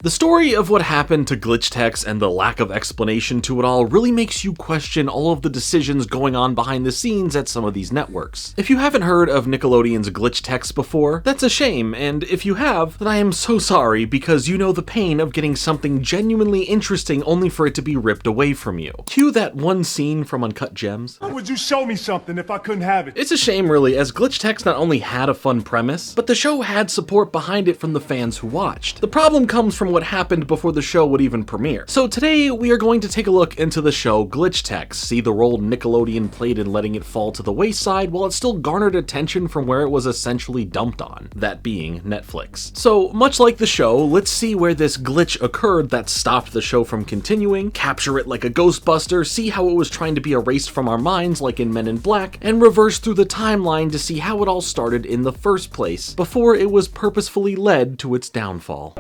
The story of what happened to Glitchex and the lack of explanation to it all really makes you question all of the decisions going on behind the scenes at some of these networks. If you haven't heard of Nickelodeon's Glitchex before, that's a shame, and if you have, then I am so sorry because you know the pain of getting something genuinely interesting only for it to be ripped away from you. Cue that one scene from Uncut Gems. How would you show me something if I couldn't have it? It's a shame really, as Glitchex not only had a fun premise, but the show had support behind it from the fans who watched. The problem comes from what happened before the show would even premiere. So today we are going to take a look into the show Glitchex, see the role Nickelodeon played in letting it fall to the wayside while it still garnered attention from where it was essentially dumped on, that being Netflix. So much like the show, let's see where this glitch occurred that stopped the show from continuing, capture it like a Ghostbuster, see how it was trying to be erased from our minds like in Men in Black, and reverse through the timeline to see how it all started in the first place, before it was purposefully led to its downfall.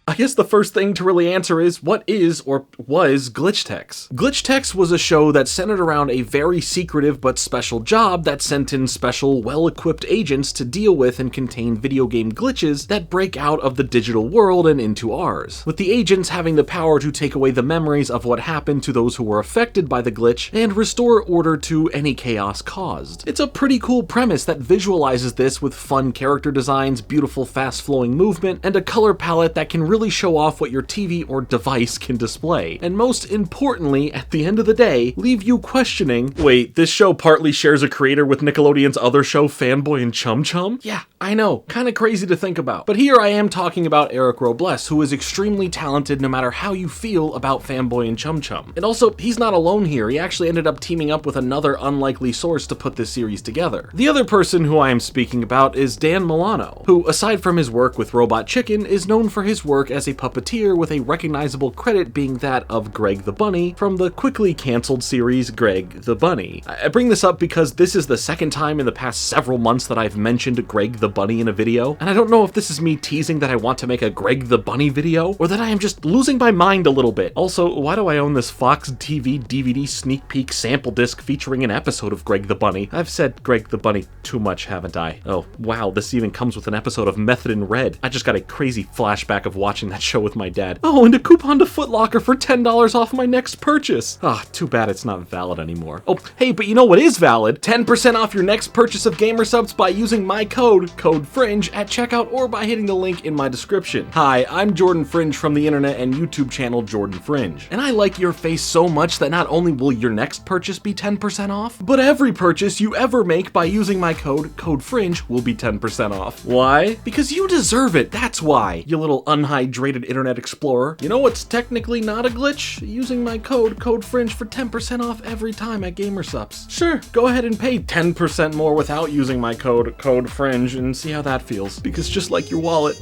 I guess the first thing to really answer is, what is or was Glitchex? Glitchex was a show that centered around a very secretive but special job that sent in special, well-equipped agents to deal with and contain video game glitches that break out of the digital world and into ours, with the agents having the power to take away the memories of what happened to those who were affected by the glitch and restore order to any chaos caused. It's a pretty cool premise that visualizes this with fun character designs, beautiful fast-flowing movement, and a color palette that can really show off what your TV or device can display. And most importantly, at the end of the day, leave you questioning, wait, this show partly shares a creator with Nickelodeon's other show, Fanboy and Chum Chum? Yeah, I know, kinda crazy to think about. But here I am talking about Eric Robles, who is extremely talented no matter how you feel about Fanboy and Chum Chum. And also, he's not alone here, he actually ended up teaming up with another unlikely source to put this series together. The other person who I am speaking about is Dan Milano, who, aside from his work with Robot Chicken, is known for his work as a puppeteer, with a recognizable credit being that of Greg the Bunny from the quickly canceled series Greg the Bunny. I bring this up because this is the second time in the past several months that I've mentioned Greg the Bunny in a video, and I don't know if this is me teasing that I want to make a Greg the Bunny video, or that I am just losing my mind a little bit. Also, why do I own this Fox TV DVD sneak peek sample disc featuring an episode of Greg the Bunny? I've said Greg the Bunny too much, haven't I? Oh, wow, this even comes with an episode of Method in Red. I just got a crazy flashback of watching that show with my dad. Oh, and a coupon to Foot Locker for $10 off my next purchase. Ah, too bad it's not valid anymore. Oh, hey, but you know what is valid? 10% off your next purchase of Gamer Subs by using my code FRINGE, at checkout or by hitting the link in my description. Hi, I'm Jordan Fringe from the internet and YouTube channel Jordan Fringe. And I like your face so much that not only will your next purchase be 10% off, but every purchase you ever make by using my code FRINGE will be 10% off. Why? Because you deserve it, that's why, you little unhydrated internet explorer. You know what's technically not a glitch? Using my code FRINGE for 10% off every time at Gamer Subs. Sure, go ahead and pay 10% more without using my code FRINGE and see how that feels. Because just like your wallet,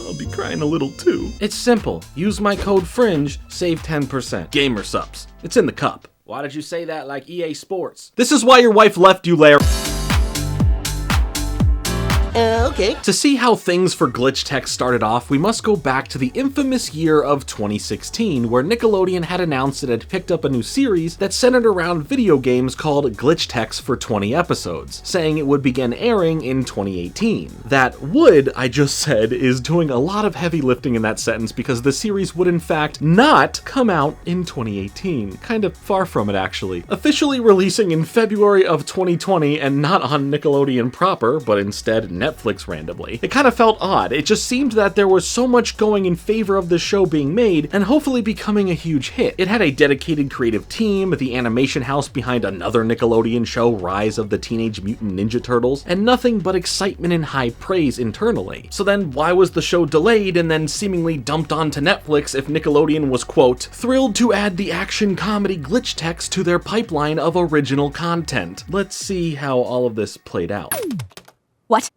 I'll be crying a little too. It's simple. Use my code FRINGE, save 10%. Gamer Subs. It's in the cup. Why did you say that like EA Sports? This is why your wife left you, Larry. Okay. To see how things for Glitchex started off, we must go back to the infamous year of 2016, where Nickelodeon had announced it had picked up a new series that centered around video games called Glitchex for 20 episodes, saying it would begin airing in 2018. That would, I just said, is doing a lot of heavy lifting in that sentence because the series would in fact not come out in 2018. Kind of far from it, actually. Officially releasing in February of 2020 and not on Nickelodeon proper, but instead Netflix randomly. It kind of felt odd. It just seemed that there was so much going in favor of this show being made and hopefully becoming a huge hit. It had a dedicated creative team, the animation house behind another Nickelodeon show, Rise of the Teenage Mutant Ninja Turtles, and nothing but excitement and high praise internally. So then why was the show delayed and then seemingly dumped onto Netflix if Nickelodeon was, quote, thrilled to add the action comedy Glitchex to their pipeline of original content? Let's see how all of this played out. What?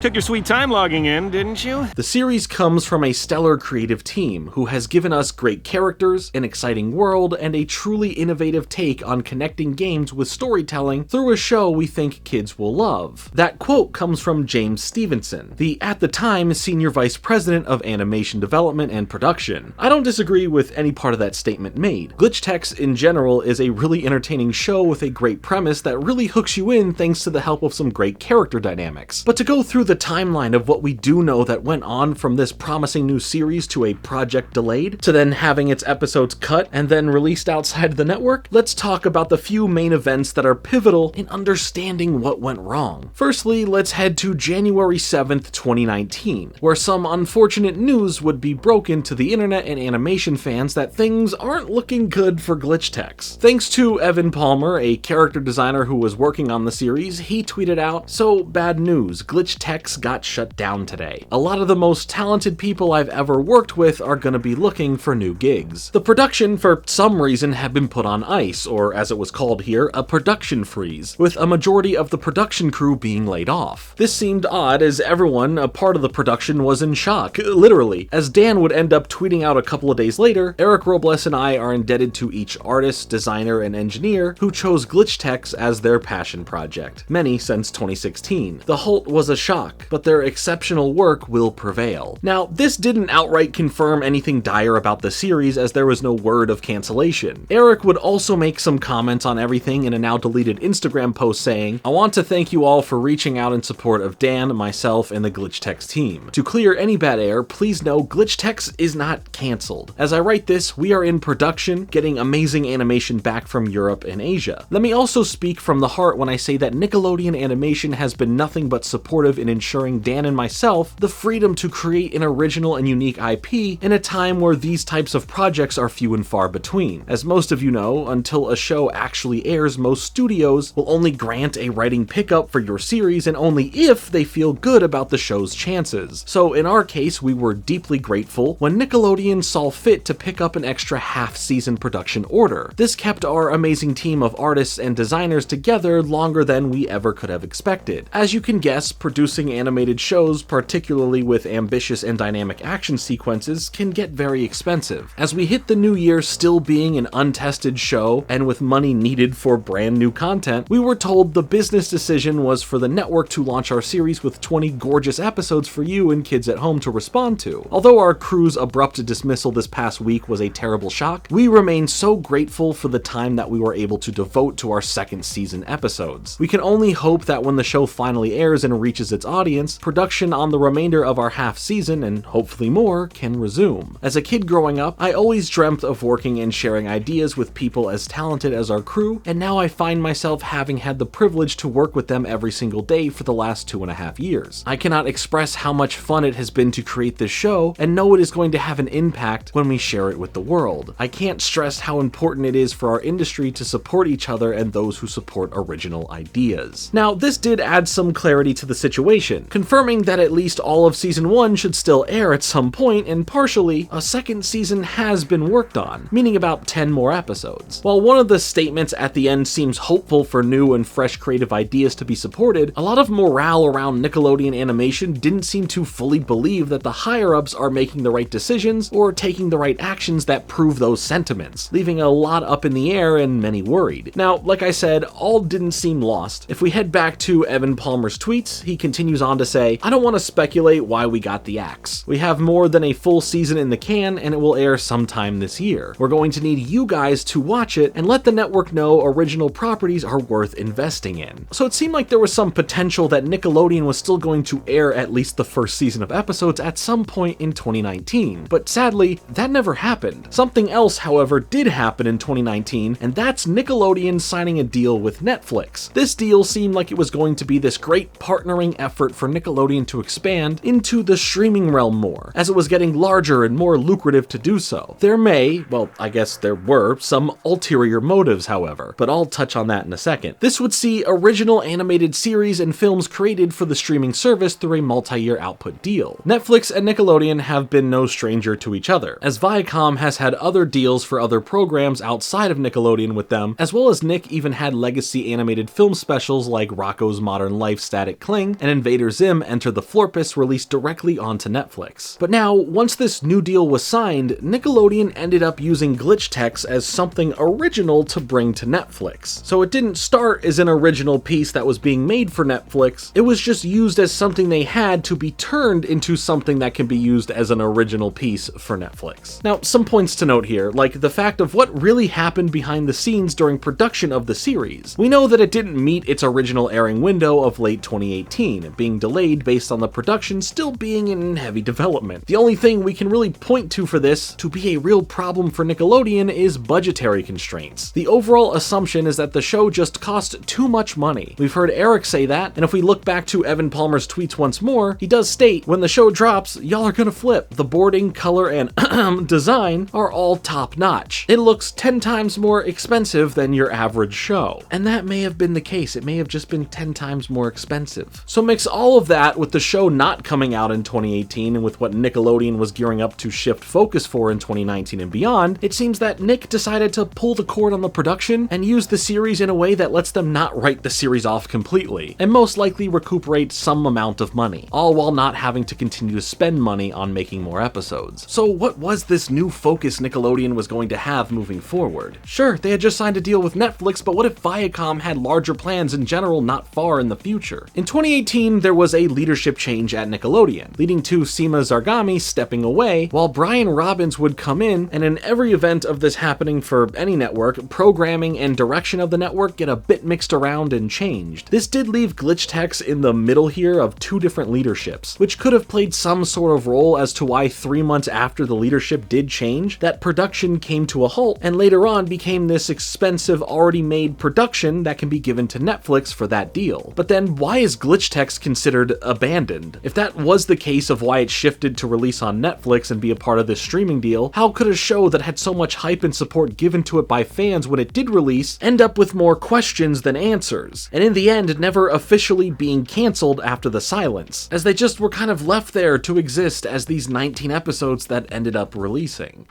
Took your sweet time logging in, didn't you? The series comes from a stellar creative team who has given us great characters, an exciting world, and a truly innovative take on connecting games with storytelling through a show we think kids will love. That quote comes from James Stevenson, the at the time Senior Vice President of Animation Development and Production. I don't disagree with any part of that statement made. Glitchex in general is a really entertaining show with a great premise that really hooks you in thanks to the help of some great character dynamics. But to go through the timeline of what we do know that went on from this promising new series to a project delayed, to then having its episodes cut and then released outside the network, let's talk about the few main events that are pivotal in understanding what went wrong. Firstly, let's head to January 7th, 2019, where some unfortunate news would be broken to the internet and animation fans that things aren't looking good for Glitchex. Thanks to Evan Palmer, a character designer who was working on the series, he tweeted out, "So bad news, Glitchex got shut down today. A lot of the most talented people I've ever worked with are gonna be looking for new gigs." The production, for some reason, had been put on ice, or as it was called here, a production freeze, with a majority of the production crew being laid off. This seemed odd as everyone, a part of the production, was in shock, literally, as Dan would end up tweeting out a couple of days later, "Eric Robles and I are indebted to each artist, designer, and engineer who chose Glitchex as their passion project, many since 2016. The halt was a shock, but their exceptional work will prevail." Now, this didn't outright confirm anything dire about the series as there was no word of cancellation. Eric would also make some comments on everything in a now deleted Instagram post saying, "I want to thank you all for reaching out in support of Dan, myself, and the Glitchex team. To clear any bad air, please know Glitchex is not cancelled. As I write this, we are in production, getting amazing animation back from Europe and Asia. Let me also speak from the heart when I say that Nickelodeon Animation has been nothing but supportive in ensuring Dan and myself the freedom to create an original and unique IP in a time where these types of projects are few and far between. As most of you know, until a show actually airs, most studios will only grant a writing pickup for your series and only if they feel good about the show's chances. So in our case, we were deeply grateful when Nickelodeon saw fit to pick up an extra half-season production order. This kept our amazing team of artists and designers together longer than we ever could have expected. As you can guess, producing animated shows, particularly with ambitious and dynamic action sequences, can get very expensive. As we hit the new year still being an untested show and with money needed for brand new content, we were told the business decision was for the network to launch our series with 20 gorgeous episodes for you and kids at home to respond to. Although our crew's abrupt dismissal this past week was a terrible shock, we remain so grateful for the time that we were able to devote to our second season episodes. We can only hope that when the show finally airs and reaches its audience, production on the remainder of our half season, and hopefully more, can resume. As a kid growing up, I always dreamt of working and sharing ideas with people as talented as our crew, and now I find myself having had the privilege to work with them every single day for the last 2.5 years. I cannot express how much fun it has been to create this show, and know it is going to have an impact when we share it with the world. I can't stress how important it is for our industry to support each other and those who support original ideas. Now, this did add some clarity to the situation, confirming that at least all of season 1 should still air at some point, and partially, a second season has been worked on, meaning about 10 more episodes. While one of the statements at the end seems hopeful for new and fresh creative ideas to be supported, a lot of morale around Nickelodeon Animation didn't seem to fully believe that the higher-ups are making the right decisions or taking the right actions that prove those sentiments, leaving a lot up in the air and many worried. Now, like I said, all didn't seem lost. If we head back to Evan Palmer's tweets, he continues on to say, "I don't want to speculate why we got the axe. We have more than a full season in the can and it will air sometime this year. We're going to need you guys to watch it and let the network know original properties are worth investing in." So it seemed like there was some potential that Nickelodeon was still going to air at least the first season of episodes at some point in 2019, but sadly, that never happened. Something else, however, did happen in 2019, and that's Nickelodeon signing a deal with Netflix. This deal seemed like it was going to be this great partnering effort for Nickelodeon to expand into the streaming realm more, as it was getting larger and more lucrative to do so. I guess there were some ulterior motives, however, but I'll touch on that in a second. This would see original animated series and films created for the streaming service through a multi-year output deal. Netflix and Nickelodeon have been no stranger to each other, as Viacom has had other deals for other programs outside of Nickelodeon with them, as well as Nick even had legacy animated film specials like Rocko's Modern Life Static Cling and Invader Zim Enter the Florpus released directly onto Netflix. But now, once this new deal was signed, Nickelodeon ended up using Glitchex as something original to bring to Netflix. So it didn't start as an original piece that was being made for Netflix, it was just used as something they had to be turned into something that can be used as an original piece for Netflix. Now, some points to note here, like the fact of what really happened behind the scenes during production of the series. We know that it didn't meet its original airing window of late 2018, being delayed based on the production still being in heavy development. The only thing we can really point to for this to be a real problem for Nickelodeon is budgetary constraints. The overall assumption is that the show just cost too much money. We've heard Eric say that, and if we look back to Evan Palmer's tweets once more, he does state, when the show drops, y'all are gonna flip. The boarding, color, and design are all top notch. It looks 10 times more expensive than your average show. And that may have been the case. It may have just been 10 times more expensive. So mix all of that with the show not coming out in 2018 and with what Nickelodeon was gearing up to shift focus for in 2019 and beyond, it seems that Nick decided to pull the cord on the production and use the series in a way that lets them not write the series off completely, and most likely recuperate some amount of money, all while not having to continue to spend money on making more episodes. So what was this new focus Nickelodeon was going to have moving forward? Sure, they had just signed a deal with Netflix, but what if Viacom had larger plans in general not far in the future? In 2018, there was a leadership change at Nickelodeon, leading to Seema Zargami stepping away, while Brian Robbins would come in, and in every event of this happening for any network, programming and direction of the network get a bit mixed around and changed. This did leave Glitchex in the middle here of two different leaderships, which could have played some sort of role as to why 3 months after the leadership did change, that production came to a halt and later on became this expensive already made production that can be given to Netflix for that deal. But then why is Glitchex considered abandoned? If that was the case of why it shifted to release on Netflix and be a part of this streaming deal, how could a show that had so much hype and support given to it by fans when it did release end up with more questions than answers, and in the end never officially being cancelled after the silence, as they just were kind of left there to exist as these 19 episodes that ended up releasing?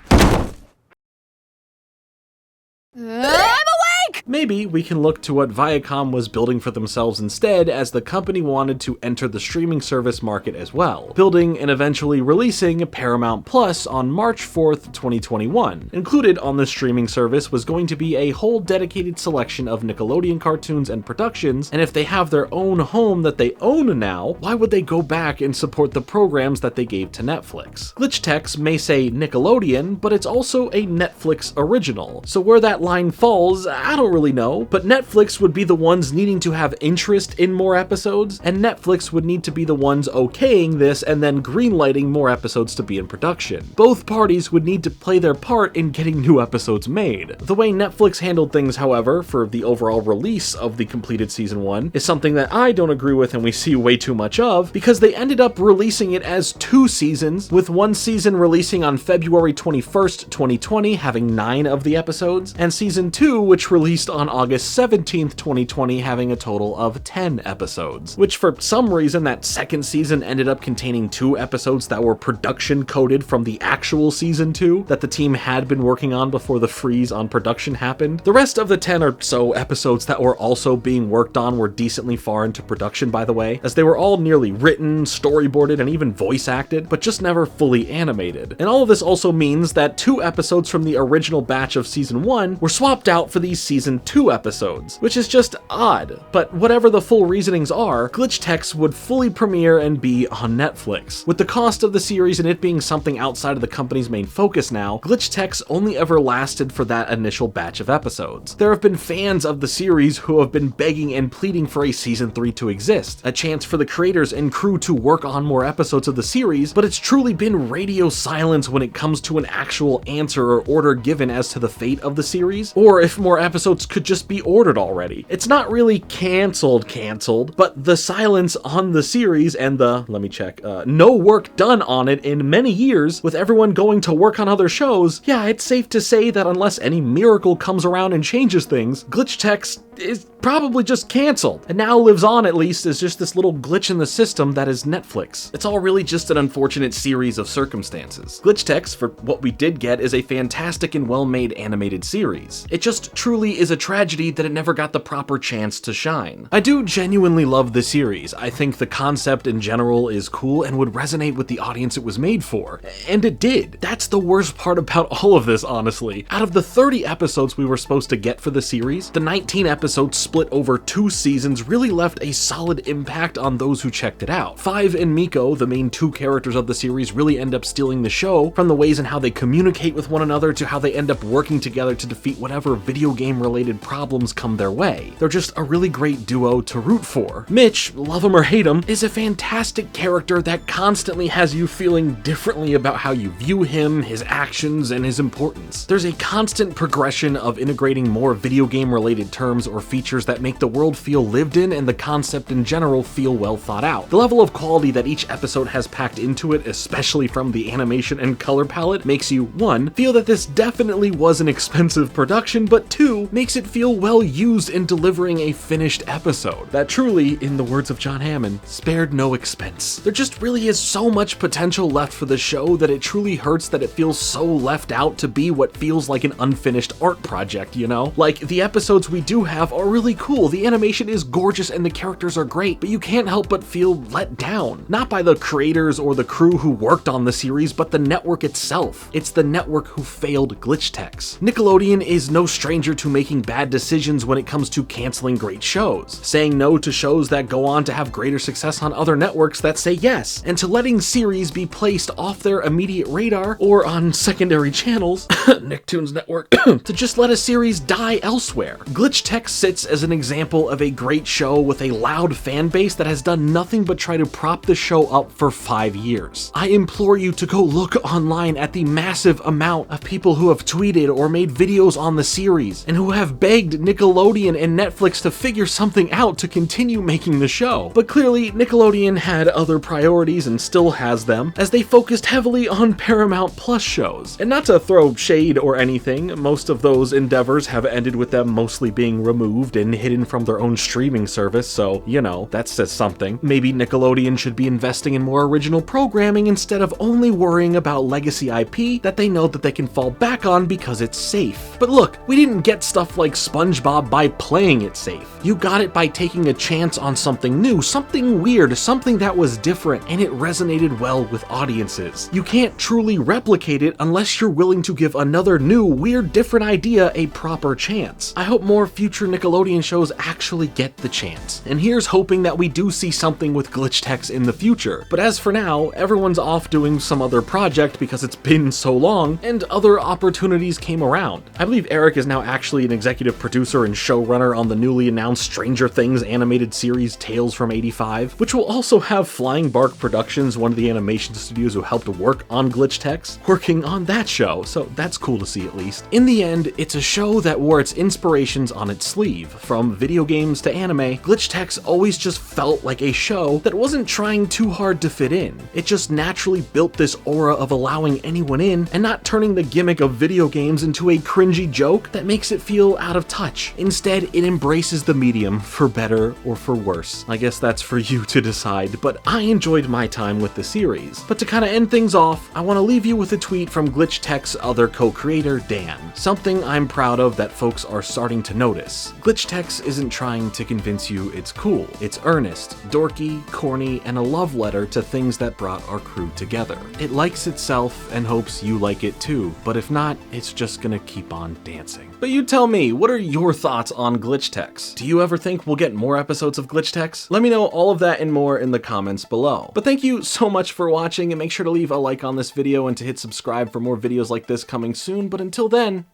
Maybe we can look to what Viacom was building for themselves instead, as the company wanted to enter the streaming service market as well, building and eventually releasing Paramount Plus on March 4th, 2021. Included on the streaming service was going to be a whole dedicated selection of Nickelodeon cartoons and productions, and if they have their own home that they own now, why would they go back and support the programs that they gave to Netflix? Glitchex may say Nickelodeon, but it's also a Netflix original, so where that line falls, I don't really know, but Netflix would be the ones needing to have interest in more episodes, and Netflix would need to be the ones okaying this and then greenlighting more episodes to be in production. Both parties would need to play their part in getting new episodes made. The way Netflix handled things, however, for the overall release of the completed season 1 is something that I don't agree with and we see way too much of, because they ended up releasing it as 2 seasons, with one season releasing on February 21st, 2020, having 9 of the episodes, and season 2, which released on August 17th, 2020, having a total of 10 episodes, which for some reason that second season ended up containing 2 episodes that were production coded from the actual season 2 that the team had been working on before the freeze on production happened. The rest of the 10 or so episodes that were also being worked on were decently far into production, by the way, as they were all nearly written, storyboarded, and even voice acted, but just never fully animated. And all of this also means that 2 episodes from the original batch of season 1 were swapped out for these season 2 episodes, which is just odd. But whatever the full reasonings are, Glitchex would fully premiere and be on Netflix. With the cost of the series and it being something outside of the company's main focus now, Glitchex only ever lasted for that initial batch of episodes. There have been fans of the series who have been begging and pleading for a season 3 to exist, a chance for the creators and crew to work on more episodes of the series, but it's truly been radio silence when it comes to an actual answer or order given as to the fate of the series, or if more episodes could just be ordered already. It's not really canceled, but the silence on the series and the, let me check, no work done on it in many years, with everyone going to work on other shows, yeah, it's safe to say that unless any miracle comes around and changes things, Glitchex is probably just canceled, and now lives on at least as just this little glitch in the system that is Netflix. It's all really just an unfortunate series of circumstances. Glitchex, for what we did get, is a fantastic and well-made animated series. It just truly is a tragedy that it never got the proper chance to shine. I do genuinely love the series. I think the concept in general is cool and would resonate with the audience it was made for, and it did. That's the worst part about all of this, honestly. Out of the 30 episodes we were supposed to get for the series, the 19 episodes split over 2 seasons really left a solid impact on those who checked it out. Five and Miko, the main 2 characters of the series, really end up stealing the show, from the ways in how they communicate with one another to how they end up working together to defeat whatever video game related problems come their way. They're just a really great duo to root for. Mitch, love him or hate him, is a fantastic character that constantly has you feeling differently about how you view him, his actions, and his importance. There's a constant progression of integrating more video game related terms or features that make the world feel lived in and the concept in general feel well thought out. The level of quality that each episode has packed into it, especially from the animation and color palette, makes you, 1, feel that this definitely was an expensive production, but 2, makes it feel well used in delivering a finished episode that truly, in the words of John Hammond, spared no expense. There just really is so much potential left for the show that it truly hurts that it feels so left out to be what feels like an unfinished art project, you know? Like, the episodes we do have are really cool, the animation is gorgeous and the characters are great, but you can't help but feel let down. Not by the creators or the crew who worked on the series, but the network itself. It's the network who failed Glitchex. Nickelodeon is no stranger to making bad decisions when it comes to canceling great shows, saying no to shows that go on to have greater success on other networks that say yes, and to letting series be placed off their immediate radar or on secondary channels, Nicktoons Network, to just let a series die elsewhere. Glitchex sits as an example of a great show with a loud fan base that has done nothing but try to prop the show up for 5 years. I implore you to go look online at the massive amount of people who have tweeted or made videos on the series and who have begged Nickelodeon and Netflix to figure something out to continue making the show. But clearly, Nickelodeon had other priorities and still has them, as they focused heavily on Paramount Plus shows. And not to throw shade or anything, most of those endeavors have ended with them mostly being removed and hidden from their own streaming service, so, you know, that says something. Maybe Nickelodeon should be investing in more original programming instead of only worrying about legacy IP that they know that they can fall back on because it's safe. But look, we didn't get stuff like SpongeBob by playing it safe. You got it by taking a chance on something new, something weird, something that was different, and it resonated well with audiences. You can't truly replicate it unless you're willing to give another new, weird, different idea a proper chance. I hope more future Nickelodeon shows actually get the chance. And here's hoping that we do see something with Glitchex in the future. But as for now, everyone's off doing some other project because it's been so long, and other opportunities came around. I believe Eric is now actually an executive producer and showrunner on the newly announced Stranger Things animated series Tales from '85, which will also have Flying Bark Productions, one of the animation studios who helped work on Glitchex, working on that show, so that's cool to see at least. In the end, it's a show that wore its inspirations on its sleeve. From video games to anime, Glitchex always just felt like a show that wasn't trying too hard to fit in. It just naturally built this aura of allowing anyone in and not turning the gimmick of video games into a cringy joke that makes it feel out of touch. Instead, it embraces the medium for better or for worse. I guess that's for you to decide, but I enjoyed my time with the series. But to kind of end things off, I want to leave you with a tweet from Glitchtech's other co-creator, Dan. Something I'm proud of that folks are starting to notice. Glitchex isn't trying to convince you it's cool. It's earnest, dorky, corny, and a love letter to things that brought our crew together. It likes itself and hopes you like it too, but if not, it's just gonna keep on dancing. But you tell me, what are your thoughts on Glitchex? Do you ever think we'll get more episodes of Glitchex? Let me know all of that and more in the comments below. But thank you so much for watching, and make sure to leave a like on this video and to hit subscribe for more videos like this coming soon. But until then,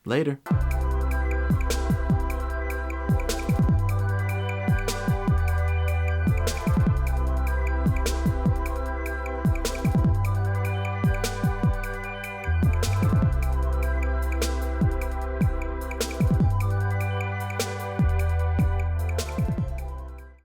later.